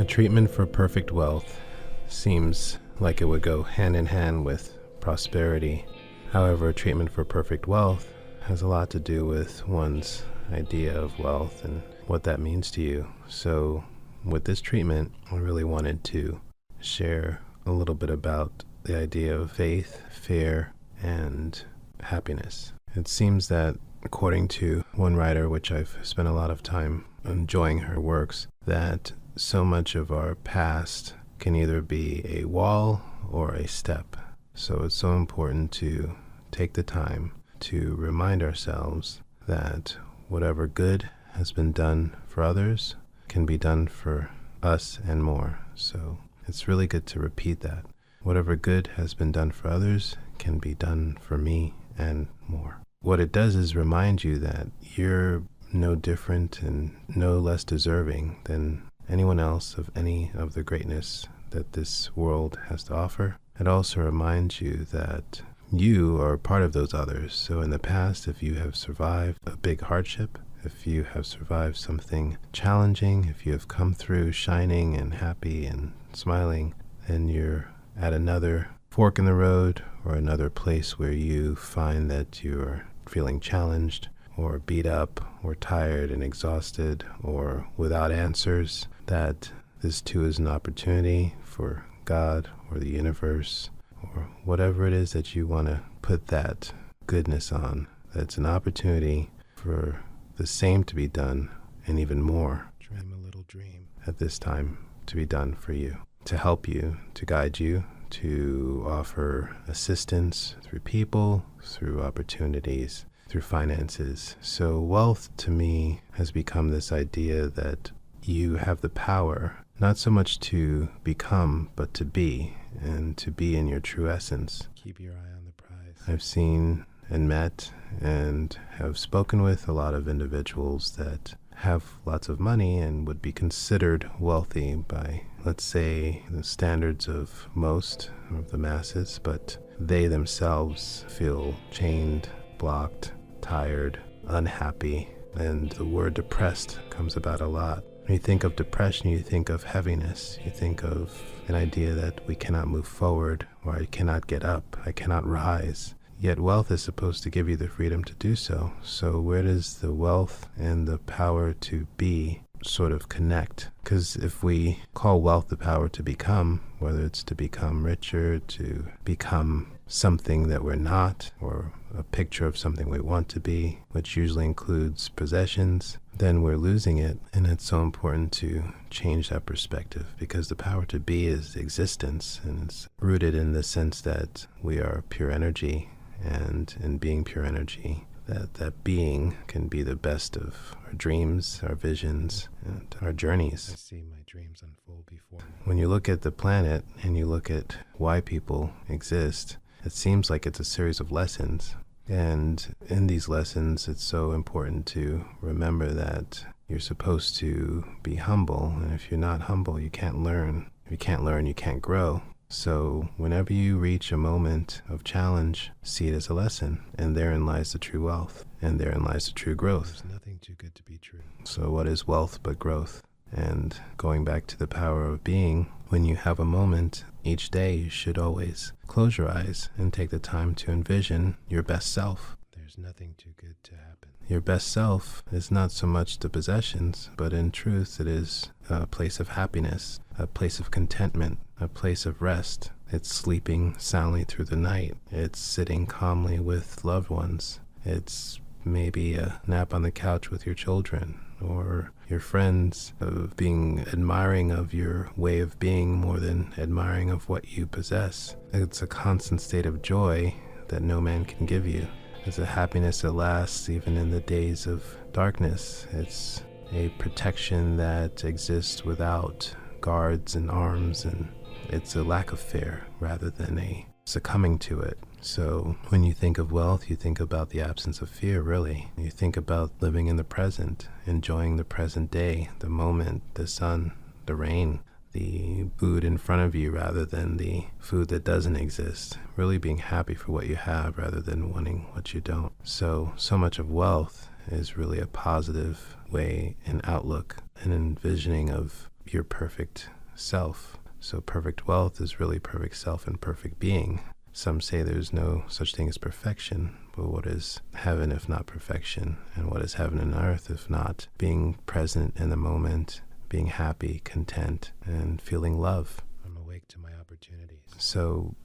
A treatment for perfect wealth seems like it would go hand in hand with prosperity. However, a treatment for perfect wealth has a lot to do with one's idea of wealth and what that means to you. So with this treatment, I really wanted to share a little bit about the idea of faith, fear, and happiness. It seems that according to one writer, which I've spent a lot of time enjoying her works, that so much of our past can either be a wall or a step. So it's so important to take the time to remind ourselves that whatever good has been done for others can be done for us and more. So it's really good to repeat that. Whatever good has been done for others can be done for me and more. What it does is remind you that you're no different and no less deserving than anyone else of any of the greatness that this world has to offer. It also reminds you that you are part of those others. So in the past, if you have survived a big hardship, if you have survived something challenging, if you have come through shining and happy and smiling, then you're at another fork in the road or another place where you find that you're feeling challenged or beat up or tired and exhausted or without answers, that this too is an opportunity for God or the universe or whatever it is that you want to put that goodness on. That's an opportunity for the same to be done and even more. Dream a little dream at this time to be done for you, to help you, to guide you, to offer assistance through people, through opportunities, through finances. So wealth to me has become this idea that you have the power not so much to become, but to be, and to be in your true essence. Keep your eye on the prize. I've seen and met and have spoken with a lot of individuals that have lots of money and would be considered wealthy by, let's say, the standards of most of the masses, but they themselves feel chained, blocked, tired, unhappy, and the word depressed comes about a lot. When you think of depression, you think of heaviness. You think of an idea that we cannot move forward, or I cannot get up, I cannot rise. Yet wealth is supposed to give you the freedom to do so. So where does the wealth and the power to be sort of connect? Because if we call wealth the power to become, whether it's to become richer, to become something that we're not, or a picture of something we want to be, which usually includes possessions, then we're losing it. And it's so important to change that perspective, because the power to be is existence, and it's rooted in the sense that we are pure energy, and in being pure energy, that being can be the best of our dreams, our visions, and our journeys. I see my dreams unfold before me. When you look at the planet and you look at why people exist, it seems like it's a series of lessons. And in these lessons, it's so important to remember that you're supposed to be humble. And if you're not humble, you can't learn. If you can't learn, you can't grow. So whenever you reach a moment of challenge, see it as a lesson. And therein lies the true wealth. And therein lies the true growth. There's nothing too good to be true. So what is wealth but growth? And going back to the power of being, when you have a moment each day, you should always close your eyes and take the time to envision your best self. There's nothing too good to happen. Your best self is not so much the possessions, but in truth, it is a place of happiness, a place of contentment, a place of rest. It's sleeping soundly through the night. It's sitting calmly with loved ones. It's maybe a nap on the couch with your children or your friends, of being admiring of your way of being more than admiring of what you possess. It's a constant state of joy that no man can give you. It's a happiness that lasts even in the days of darkness. It's a protection that exists without guards and arms, and it's a lack of fear rather than a succumbing to it. So when you think of wealth, you think about the absence of fear, really. You think about living in the present, enjoying the present day, the moment, the sun, the rain, the food in front of you rather than the food that doesn't exist. Really being happy for what you have rather than wanting what you don't. So much of wealth is really a positive way and outlook, an envisioning of your perfect self. So perfect wealth is really perfect self and perfect being. Some say there's no such thing as perfection, but what is heaven if not perfection? And what is heaven and earth if not being present in the moment, being happy, content, and feeling love? I'm awake to my opportunities. So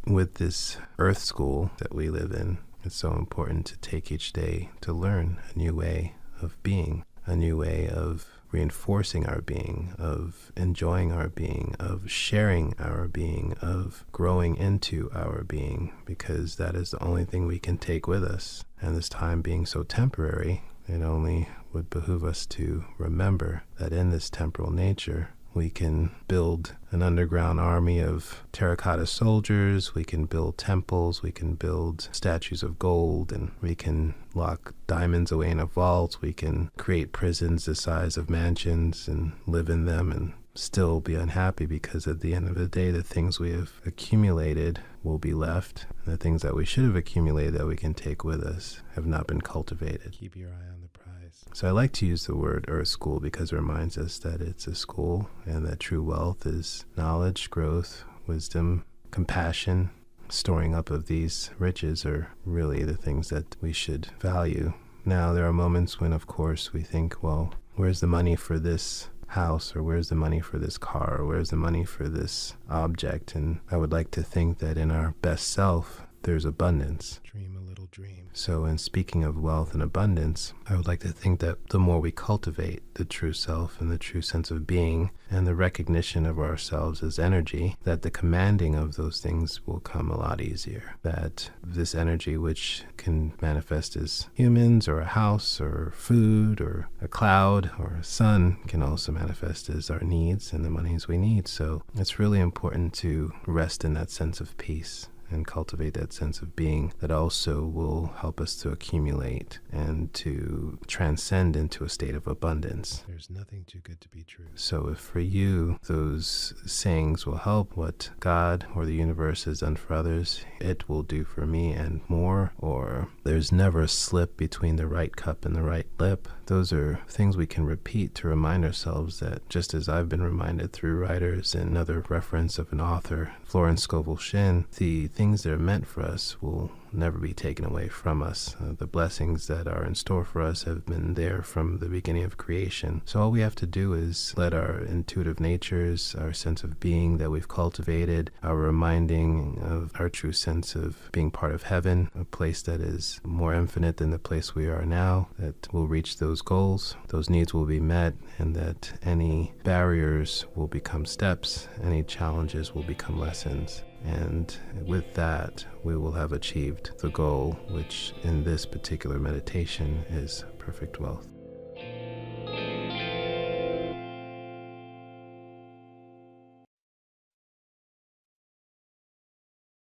with this earth school that we live in, it's so important to take each day to learn a new way of being, a new way of reinforcing our being, of enjoying our being, of sharing our being, of growing into our being, because that is the only thing we can take with us. And this time being so temporary, it only would behoove us to remember that in this temporal nature, we can build an underground army of terracotta soldiers, we can build temples, we can build statues of gold, and we can lock diamonds away in a vault, we can create prisons the size of mansions and live in them and still be unhappy, because at the end of the day, the things we have accumulated will be left, and the things that we should have accumulated that we can take with us have not been cultivated. Keep your eye on the prize. So I like to use the word earth school because it reminds us that it's a school and that true wealth is knowledge, growth, wisdom, compassion. Storing up of these riches are really the things that we should value. Now, there are moments when, of course, we think, well, where's the money for this house, or where's the money for this car, or where's the money for this object? And I would like to think that in our best self, there's abundance. Dream a little dream. So in speaking of wealth and abundance, I would like to think that the more we cultivate the true self and the true sense of being and the recognition of ourselves as energy, that the commanding of those things will come a lot easier. That this energy, which can manifest as humans or a house or food or a cloud or a sun, can also manifest as our needs and the monies we need. So it's really important to rest in that sense of peace and cultivate that sense of being that also will help us to accumulate and to transcend into a state of abundance. There's nothing too good to be true. So if for you those sayings will help, what God or the universe has done for others, it will do for me and more. Or there's never a slip between the right cup and the right lip. Those are things we can repeat to remind ourselves that, just as I've been reminded through writers and another reference of an author, Florence Scovel Shinn, the things that are meant for us will never be taken away from us. The blessings that are in store for us have been there from the beginning of creation. So all we have to do is let our intuitive natures, our sense of being that we've cultivated, our reminding of our true sense of being part of heaven, a place that is more infinite than the place we are now, that we'll reach those goals, those needs will be met, and that any barriers will become steps, any challenges will become lessons. And with that, we will have achieved the goal, which in this particular meditation is perfect wealth.